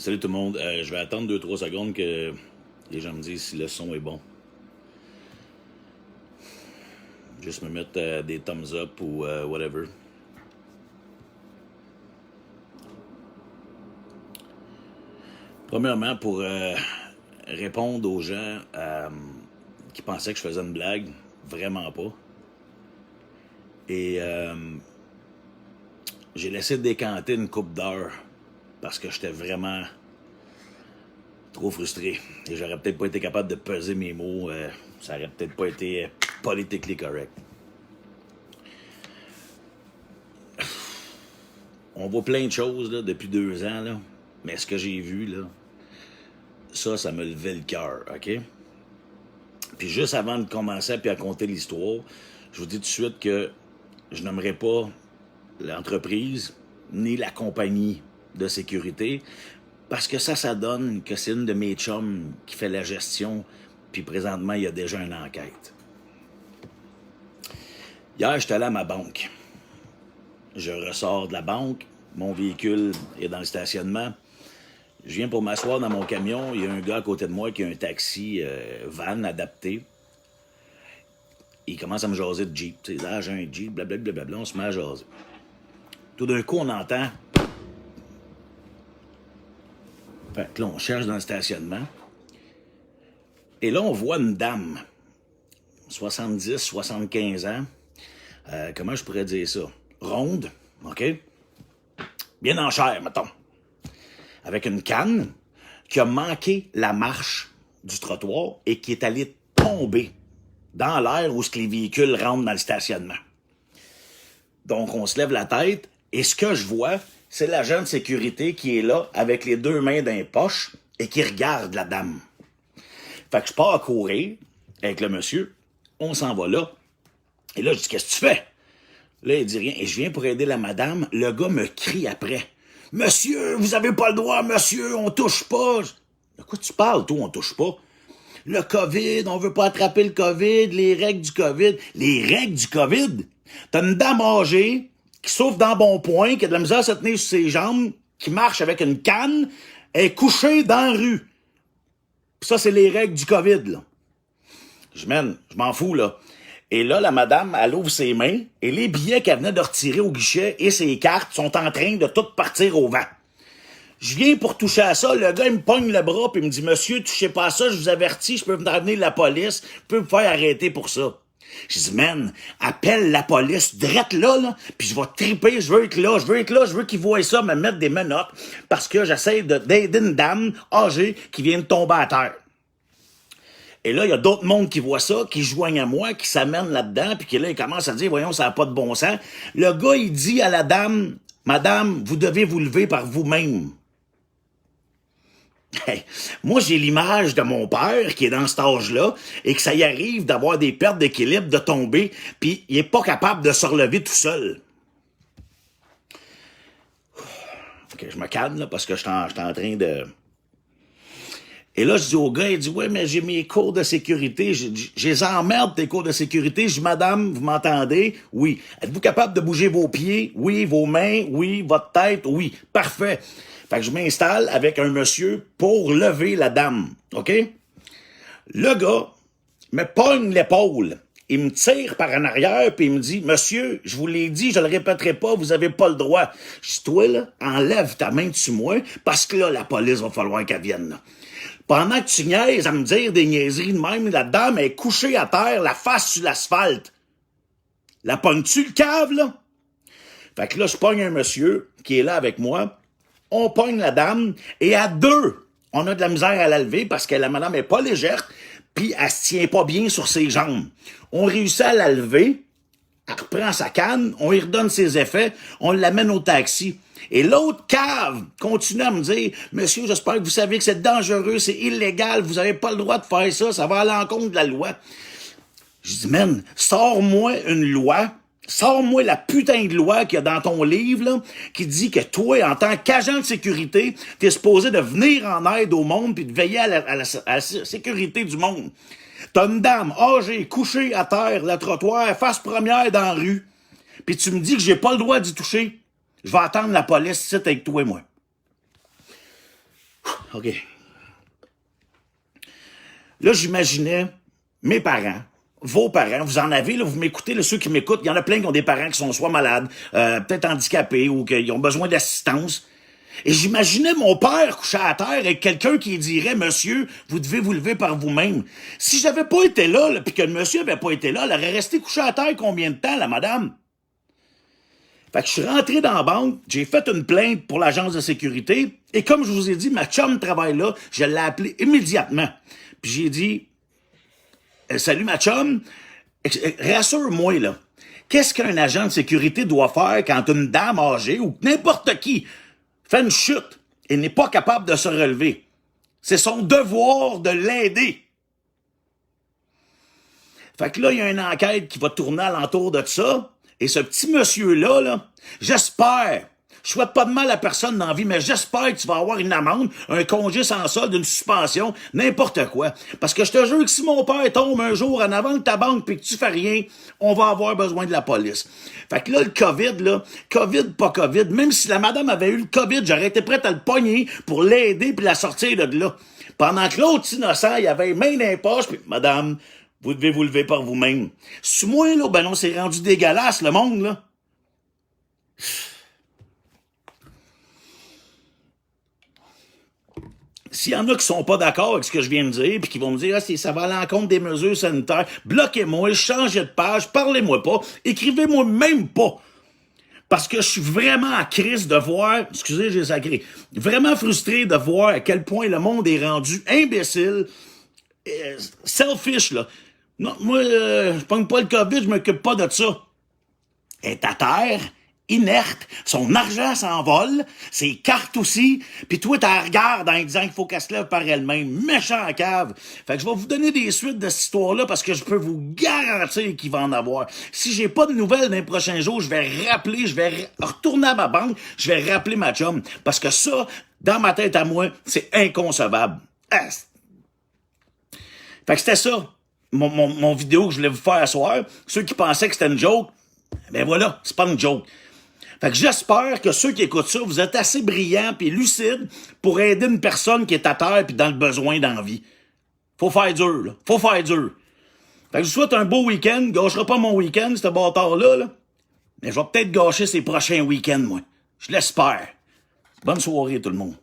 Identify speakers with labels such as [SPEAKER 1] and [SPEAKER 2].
[SPEAKER 1] Salut tout le monde. Je vais attendre 2-3 secondes que les gens me disent si le son est bon. Juste me mettre des thumbs up ou whatever. Premièrement, pour répondre aux gens qui pensaient que je faisais une blague, vraiment pas. Et j'ai laissé décanter une couple d'heures parce que j'étais vraiment trop frustré. Et j'aurais peut-être pas été capable de peser mes mots. Ça aurait peut-être pas été politically correct. On voit plein de choses là, depuis 2 ans, là, mais ce que j'ai vu, là, ça me levait le cœur, OK? Puis juste avant de commencer puis à compter l'histoire, je vous dis tout de suite que je n'aimerais pas l'entreprise ni la compagnie de sécurité parce que ça donne que c'est une de mes chums qui fait la gestion, puis présentement, il y a déjà une enquête. Hier, j'étais allé à ma banque. Je ressors de la banque, mon véhicule est dans le stationnement. Je viens pour m'asseoir dans mon camion, il y a un gars à côté de moi qui a un taxi van adapté. Il commence à me jaser de Jeep. Tu sais, là, j'ai un Jeep, blablabla, on se met à jaser. Tout d'un coup, on entend... Fait que là, on cherche dans le stationnement. Et là, on voit une dame, 70, 75 ans. Comment je pourrais dire ça? Ronde, OK? Bien en chair, mettons. Avec une canne qui a manqué la marche du trottoir et qui est allée tomber dans l'air où les véhicules rentrent dans le stationnement. Donc, on se lève la tête et ce que je vois, c'est l'agent de sécurité qui est là avec les 2 mains dans les poches et qui regarde la dame. Fait que je pars à courir avec le monsieur, on s'en va là. Et là, je dis, qu'est-ce que tu fais? Là, il dit rien. Et je viens pour aider la madame. Le gars me crie après. Monsieur, vous avez pas le droit, monsieur, on touche pas. De quoi tu parles, toi, on touche pas? Le COVID, on veut pas attraper le COVID, les règles du COVID. Les règles du COVID? T'as une dame âgée qui souffre dans bon point, qui a de la misère à se tenir sur ses jambes, qui marche avec une canne, elle est couchée dans la rue. Pis ça, c'est les règles du COVID, là. Je m'en fous, là. Et là, la madame, elle ouvre ses mains et les billets qu'elle venait de retirer au guichet et ses cartes sont en train de toutes partir au vent. Je viens pour toucher à ça, le gars, il me pogne le bras puis il me dit « Monsieur, touchez pas à ça, je vous avertis, je peux venir amener la police, je peux vous faire arrêter pour ça. » Je dis « Man, appelle la police, drette là, puis je vais triper, je veux être là, je veux qu'ils voient ça, me mettre des menottes parce que j'essaie d'aider une dame âgée qui vient de tomber à terre. » Et là, il y a d'autres mondes qui voient ça, qui joignent à moi, qui s'amènent là-dedans, puis qui là, ils commencent à dire, voyons, ça n'a pas de bon sens. Le gars, il dit à la dame, Madame, vous devez vous lever par vous-même. Hey, moi, j'ai l'image de mon père qui est dans cet âge-là et que ça y arrive d'avoir des pertes d'équilibre, de tomber, puis il est pas capable de se relever tout seul. OK, je me calme, là, parce que je suis en train de... Et là, je dis au gars, il dit, ouais, mais j'ai mes cours de sécurité. Je les emmerde, tes cours de sécurité. Je dis, madame, vous m'entendez? Oui. Êtes-vous capable de bouger vos pieds? Oui. Vos mains? Oui. Votre tête? Oui. Parfait. Fait que je m'installe avec un monsieur pour lever la dame. OK? Le gars me pogne l'épaule. Il me tire par en arrière, puis il me dit, monsieur, je vous l'ai dit, je le répéterai pas, vous avez pas le droit. Je dis, toi, là, enlève ta main dessus moi, parce que là, la police va falloir qu'elle vienne, là. Pendant que tu niaises à me dire des niaiseries de même, la dame est couchée à terre, la face sur l'asphalte. La pognes-tu, le cave, là? Fait que là, je pogne un monsieur qui est là avec moi. On pogne la dame, et à 2, on a de la misère à la lever parce que la madame est pas légère, puis elle se tient pas bien sur ses jambes. On réussit à la lever, elle reprend sa canne, on lui redonne ses effets, on l'amène au taxi. Et l'autre cave continue à me dire, monsieur, j'espère que vous savez que c'est dangereux, c'est illégal, vous avez pas le droit de faire ça, ça va à l'encontre de la loi. Je dis, man, sors-moi une loi, sors-moi la putain de loi qu'il y a dans ton livre, là, qui dit que toi, en tant qu'agent de sécurité, t'es supposé de venir en aide au monde puis de veiller à la sécurité du monde. T'as une dame âgée, couchée à terre, le trottoir, face première dans la rue, puis tu me dis que j'ai pas le droit d'y toucher. Je vais attendre la police ici avec toi et moi. OK. Là, j'imaginais mes parents, vos parents, vous en avez, là, vous m'écoutez, là, ceux qui m'écoutent, il y en a plein qui ont des parents qui sont soit malades, peut-être handicapés ou qui ont besoin d'assistance. Et j'imaginais mon père couché à terre avec quelqu'un qui dirait « Monsieur, vous devez vous lever par vous-même. » Si j'avais pas été là, puis que le monsieur avait pas été là, elle aurait resté couché à terre combien de temps, la madame? Fait que je suis rentré dans la banque, j'ai fait une plainte pour l'agence de sécurité, et comme je vous ai dit, ma chum travaille là, je l'ai appelé immédiatement. Puis j'ai dit « Salut ma chum, rassure-moi là, qu'est-ce qu'un agent de sécurité doit faire quand une dame âgée ou n'importe qui fait une chute et n'est pas capable de se relever? C'est son devoir de l'aider. » Fait que là, il y a une enquête qui va tourner alentour de ça. Et ce petit monsieur-là, là, j'espère, je souhaite pas de mal à personne dans la vie, mais j'espère que tu vas avoir une amende, un congé sans solde, une suspension, n'importe quoi. Parce que je te jure que si mon père tombe un jour en avant de ta banque puis que tu fais rien, on va avoir besoin de la police. Fait que là, le COVID, là, COVID, pas COVID, même si la madame avait eu le COVID, j'aurais été prête à le pogner pour l'aider puis la sortir de là. Pendant que l'autre innocent, il avait les mains dans les poches, puis madame, vous devez vous lever par vous-même. Si moi, là, ben non, c'est rendu dégueulasse, le monde, là. S'il y en a qui sont pas d'accord avec ce que je viens de dire, puis qui vont me dire, ah, ça va à l'encontre des mesures sanitaires, bloquez-moi, changez de page, parlez-moi pas, écrivez-moi même pas. Parce que je suis vraiment en crise de voir, excusez, j'ai sacré, vraiment frustré de voir à quel point le monde est rendu imbécile, selfish, là. Non, moi, je pogne pas le COVID, je m'occupe pas de ça. Elle est à terre, inerte, son argent s'envole, ses cartes aussi, puis toi, t'as regardes en disant qu'il faut qu'elle se lève par elle-même. Méchant cave. Fait que je vais vous donner des suites de cette histoire-là parce que je peux vous garantir qu'il va en avoir. Si j'ai pas de nouvelles dans les prochains jours, je vais rappeler, je vais retourner à ma banque, je vais rappeler ma chum. Parce que ça, dans ma tête à moi, c'est inconcevable. Ah. Fait que c'était ça. Mon vidéo que je voulais vous faire à soir. Ceux qui pensaient que c'était une joke, ben voilà, c'est pas une joke. Fait que j'espère que ceux qui écoutent ça, vous êtes assez brillants et lucides pour aider une personne qui est à terre puis dans le besoin d'envie. Faut faire dur, là. Faut faire dur. Fait que je vous souhaite un beau week-end. Gâchera pas mon week-end, ce bâtard-là, là. Mais je vais peut-être gâcher ses prochains week-ends, moi. Je l'espère. Bonne soirée, tout le monde.